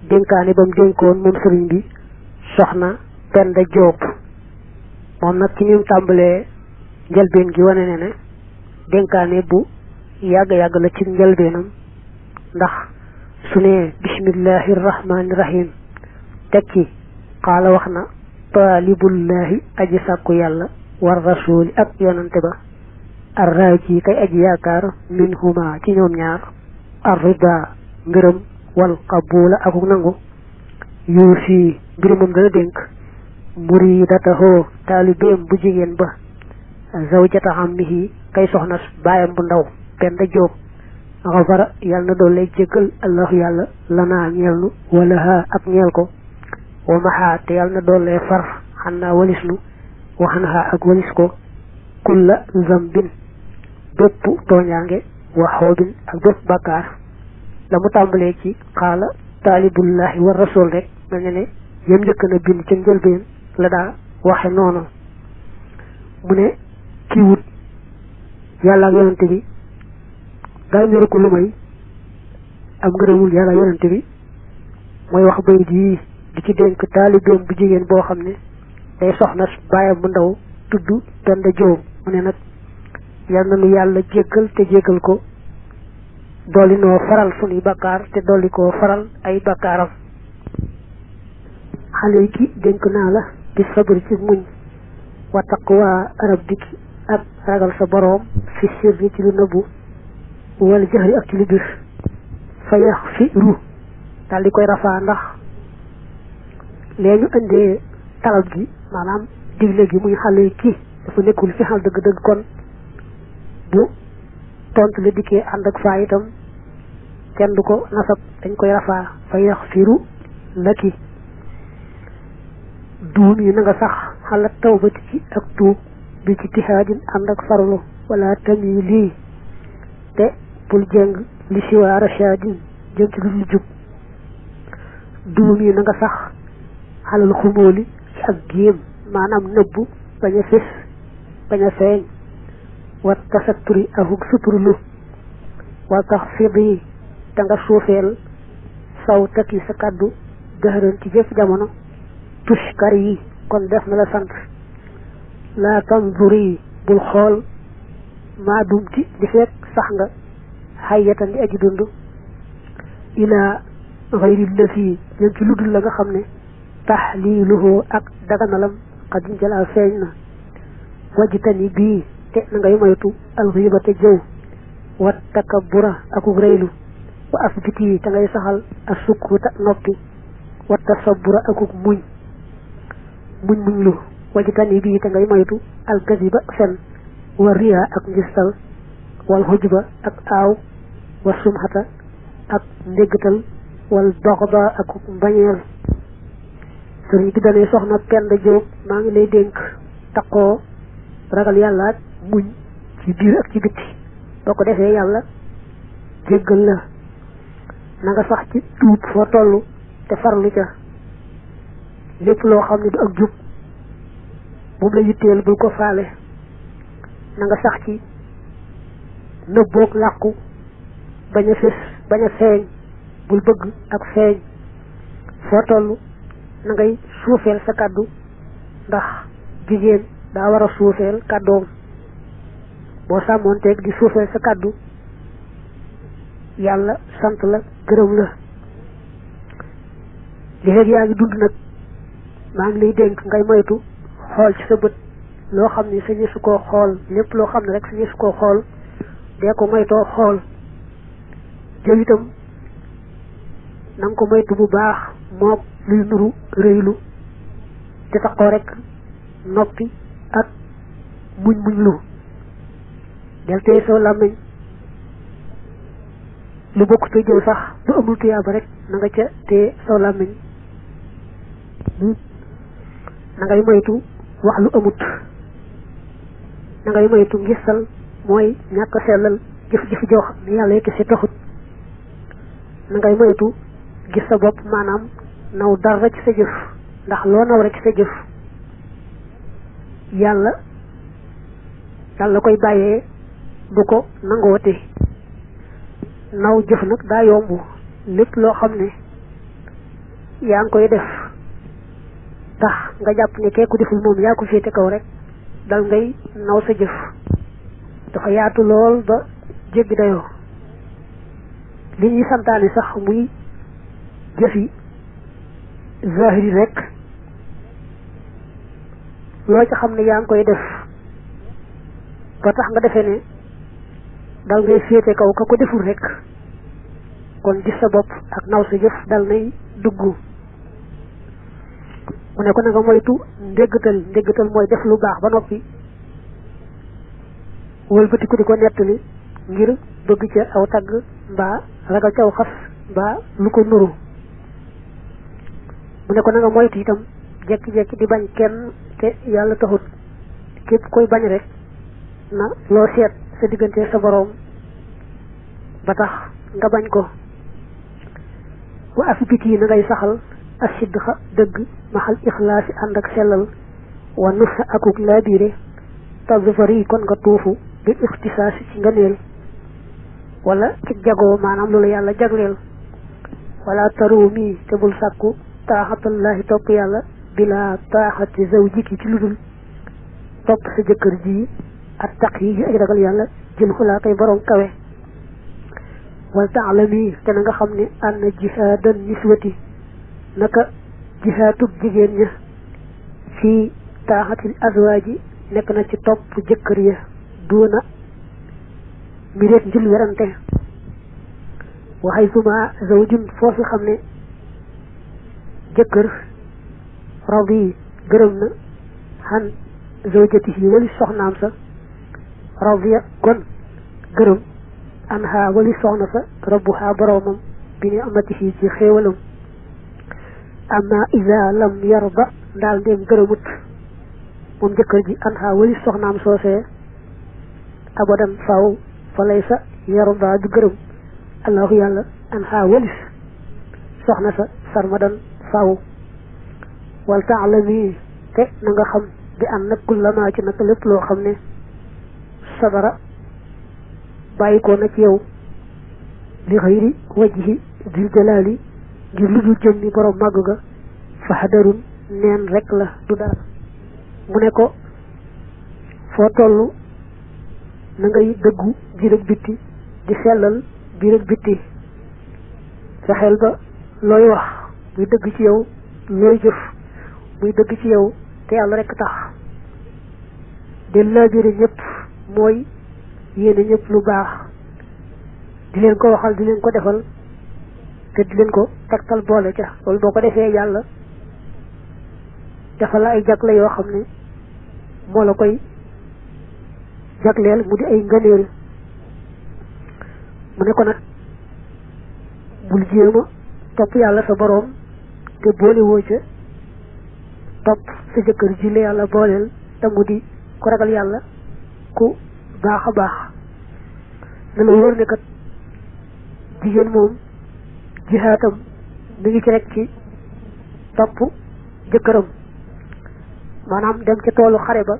dénkaane ba mu dénkoon moom sëriñ bi soxna Penda Diop moom nag ci ñum tàmbalee njëlbeen gi wane ne dénkaane bu yàgg-yàgg la ci njëlbeenam ndax su ne bismillahi rahmaani rahim tekki qaala wax na taalibullahi aji sàkku yàlla war rasuli ak yonante ba arraaji kay aji yaakaar minhuma ci ñoom ñaar arrida ngërëm wal qabula ak nangu yuusi mbir moom dana dénk muridatahu taalibeem bu jigéen ba zawjata ammihi kay soxna baayam bu ndaw Penda Diop xafara yàlla na doole jéggal allahu yàlla lanaa ñeel nu wala ha ak ñeel ko wa maxaa te yàlla na doole far xannaa walis nu waxanaa ak walis ko kulla zambin bépp tooñaange wa xoobin ak bépp bakkaar la mu tàmbalee ci xaala taalibullahi wa rasul rek mel ne ne yam njëkk na bind ca njëlbeen la daa waxe noonu mu ne kii wut yàlla ak yonante bi daa ñëru ko lu may am ngërëmul yàlla ak yonante bi mooy wax bay di ci dénk taalibeem bu jigéen boo xam ne day soxna baayam bu ndaw tudd Penda Diop mu ne nag yal na nu yàlla jéggal te jéggal ko dolli noo faral sunuy bakkaar te dolli koo faral ay bakkaaram xale yi ki dénk naa la di sabri ci muñ wa taqwa rabbiki ak ragal sa boroom fi sirri ci lu nëbbu wala jahri ak ci lu bir fa yax fi ru daal di koy rafaa ndax lee ñu indee talab gi maanaam digle gi muy xale yi kii dafa nekkul fi xal dëgg-dëgg kon bu tontu la dikkee ànd ak faa itam kenn du ko nasab dañ koy rafaa fa yax firu laki duum yi na nga sax xalaat tawbati ci ak tuub bi ci tihaadin ànd ak farlu wala tami lii te bul jëng li siwaa rashadin jëm ci lu jub duum yi na nga sax xalal xumóoli ci ak géem maanaam nëbbu bañ a fés bañ a feeñ wa tasatturi akuk suturlu wa tax fidi te nga suufeel saw taki sa kàddu dëxëran ci jëf jamono tuskar yi kon def na la sant laa tanzuri bul xool maa dumti di fekk sax nga xayyatan di aji dund ilaa xayri lasi jëm ci ludul la nga xam ne tahliluhu ak daganalam xadim jalaa feeñ na wajitani bii te na ngay moytu alxibate jëw wa takabura akuk reylu wa asbiti te ngay saxal a sukkuta noppi wa tasabura akuk muñ lu wajitani bii te ngay moytu alkasiba fen wa riya ak njistal wal xujba ak aaw wa sumxata ak ndéggatal wal doxda akuk mbañeel sëriñ bi danee soxna Penda Diop maa ngi lay dénk taqoo ragal yàlla ak muñ ci biir ak ci bitti boo ko defee yàlla jéggal la na nga sax ci tuub foo toll te farlu ca lépp loo xam ne du ak jub moom la yitteel bul ko faale na nga sax ci nëbboog làqu bañ a fés bañ a feeñ bul bëgg ak feeñ foo toll na ngay suufeel sa kàddu ndax jigéen daa war a suufeel kàddoom boo sàmmoonteeg di suufeel sa kàddu yàlla sant la gërëm la li fekk yaa ngi dund nag maa ngi lay dénk ngay moytu xool ci sa bët loo xam ne sañu su koo xool lépp loo xam ne rek sañu su koo xool dee ko moytoo xool jëw itam na nga ko moytu bu baax mook luy nuru rëylu te taxoo rek noppi ak muñ lu del tey soo làmmiñ lu bokk te jëw sax lu amul tuyaaba rek na nga ca te soo làmmiñ na ngay moytu wax lu amut na ngay moytu ngistal mooy ñàkk sellal jëf-jëf joo xam ne yàlla yëkk si taxut na ngay moytu gis sa bopp maanaam naw dara ci sa jëf ndax loo naw rek ci sa jëf yàlla koy bàyyee du ko nangoote naw jëf nag daa yomb lépp loo xam ne yaa ngi koy def tax nga jàpp ne kee ku deful moom yaa ko féete kaw rek dal ngay naw sa jëf dafa yaatu lool ba jéggi dayoo li ñuy santaani sax muy jëfi zahiri rek loo ci xam ne yaa ngi koy def ba tax nga defee ne dal ngay féete kaw ka ko deful rek kon gis sa bopp ak naw sa jëf dal nay dugg mu ne ko na nga moytu ndéggatal mooy def lu baax ba noppi wëlbatiku di ko nettali ngir bëgg ca aw tagg mbaa ragal ca aw xas mbaa lu ko nuru mu ne ko na nga moytu itam jekki-jekki di bañ kenn te yàlla taxut képp koy bañ rek na loo seet sa diggante sa boroom ba tax nga bañ ko wa asbiti yi na ngay saxal asidxa dëgg maxal ixlaasi ànd ak sellal wa nusa akuk laabiire tazfari kon nga tuufu bil ixtisaasi ci ngëneel wala ci jagoo maanaam loolu yàlla jagleel wala taru mi te bul sàkku taaxatallahi topp yàlla bila taaxati zawjiki ci ludul topp sa jëkkër ji ak taq yi ay ragal yàlla jël xulaa kay borom kawe wal taalami te na nga xam ne ànd jihaadan niswati naka jihaatub jigéen ña fii taaxatil azwaaji nekk na ci topp jëkkër ya duuna mi réet njul werante waxay suma zawjun foofu xam ne jëkkër radi gërëm na xan zawjatihi wali soxnaam sa radiya kon gërëm anha wali soxna sa rabbuha boroomam bi ni amatihi ci xéewalam amma iza lam yarda daal ndéem gërëmut moom jëkkër ji anha wali soxnaam soosee abadan faw fa laysa yarda du gërëm allahu yàlla anha walis soxna sa sarmadan faw wal taalami te na nga xam bi an nag kullama ci nag lépp loo xam ne sabara bàyyi ko na ci yow li xëyri wajhi dil jalaali ngir lu dul jëm ni borom màgg ga fa xadarun neen rek la du dara mu ne ko foo toll na ngay dëggu biir ak bitti di sellal biir ak bitti fexeel ba looy wax muy dëgg ci yow looy jëf muy dëgg ci yow te yàlla rek tax del laabire ñëpp mooy yéene ñëpp lu baax di leen ko waxal di leen ko defal te di leen ko tegtal boole ca loolu boo ko defee yàlla defal la ay jagle yoo xam ne moo la koy jagleel mu di ay ngëneel mu ne ko nag bul jéema topp yàlla sa boroom te boole woo ca topp sa jëkkër ji la yàlla booleel te mu di ku ragal yàlla ku baax a baax na la wóor ne kat jigéen moom jihaatam mi ngi ci rek ci topp jëkkëram maanaam dem ca toolu xare ba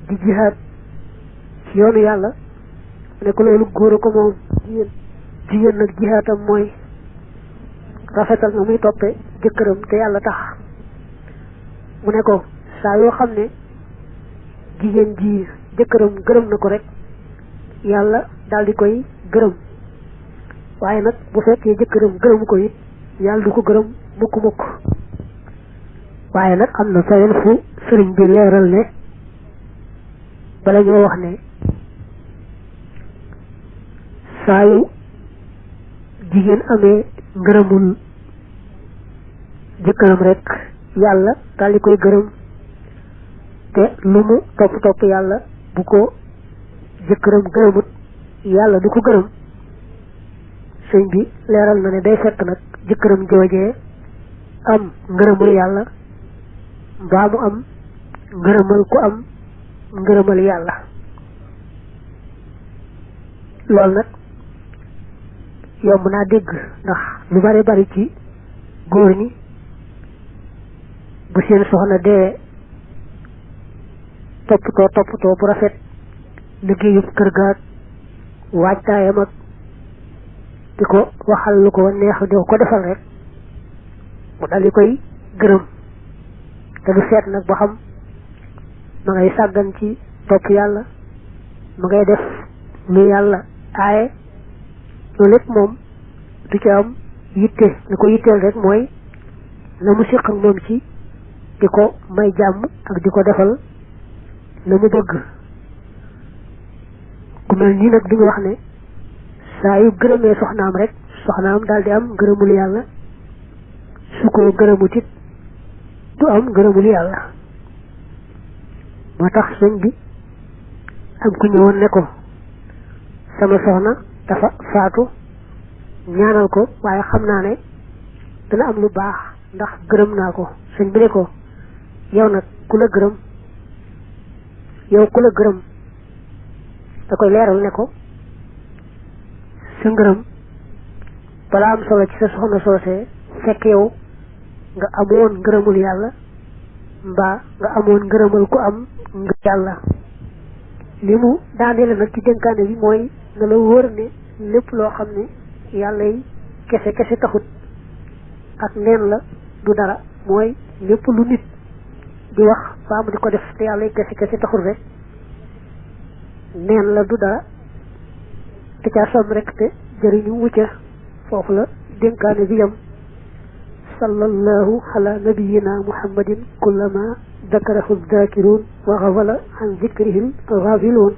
di jihaat ci yoonu yàlla mu ne ko loolu góor a ko moom jigéen nag jihaatam mooy rafetal na muy toppe jëkkëram te yàlla tax mu ne ko saa yoo xam ne jigéen ji jëkkëram gërëm na ko rek yàlla daal di koy gërëm waaye nag bu fekkee jëkkëram gërëmu ko it yàlla du ko gërëm mukk waaye nag am na feneen fu sëriñ bi leeral ne bala ñoo wax ne saa yu jigéen amee ngërëmul jëkkëram rek yàlla daal di koy gërëm te lu mu topp yàlla bu ko jëkkëram gërëmut yàlla du ko gërëm sëñ bi leeral na ne day fekk nag jëkkëram joojee am ngërëmul yàlla mbaa mu am ngërëmal ku am ngërëmal yàlla loolu nag yomb naa dégg ndax lu bari ci góor ñi bu seen soxna dee toppatoo bu rafet liggéeyub kër gaag waajtaayam ak di ko waxal lu ko neex di ko defal rek mu dal di koy gërëm te du seet nag ba xam ma ngay sàggan ci topp yàlla ma ngay def lu yàlla aaye loolu lépp moom du ci am yitte li ko yitteel rek mooy la mu siq ak moom ci di ko may jàmm ak di ko defal la mu bëgg ku mel nii nag duñu wax ne saa yu gërëmee soxnaam rek soxnaam daal di am ngërëmul yàlla su ko gërëmut it du am ngërëmul yàlla moo tax sëñ bi am ku ñëwoon ne ko sama soxna dafa faatu ñaanal ko waaye xam naa ne dana am lu baax ndax gërëm naa ko sëñ bi ne ko yow nag ku la gërëm da koy leeral ne ko sa ngërëm balaa am solo ci sa soxna soosee fekk yow nga amoon ngërëmul yàlla mbaa nga amoon ngërëmal ku am ngir yàlla li mu daaneel nag ci dénkaane bi mooy na la wóor ne lépp loo xam ne yàlla yi kese taxut ak neen la du dara mooy lépp lu nit di wax faa mu di ko def te yàlla yi kese taxut rek neen la du dara te caa som rek te jëriñu wucca foofu la dénkaane bi yam sallallahu ala nabiyina muhammadin kullama dakarahu dhakiruun wa ghafala an dhikrihil ghafiluun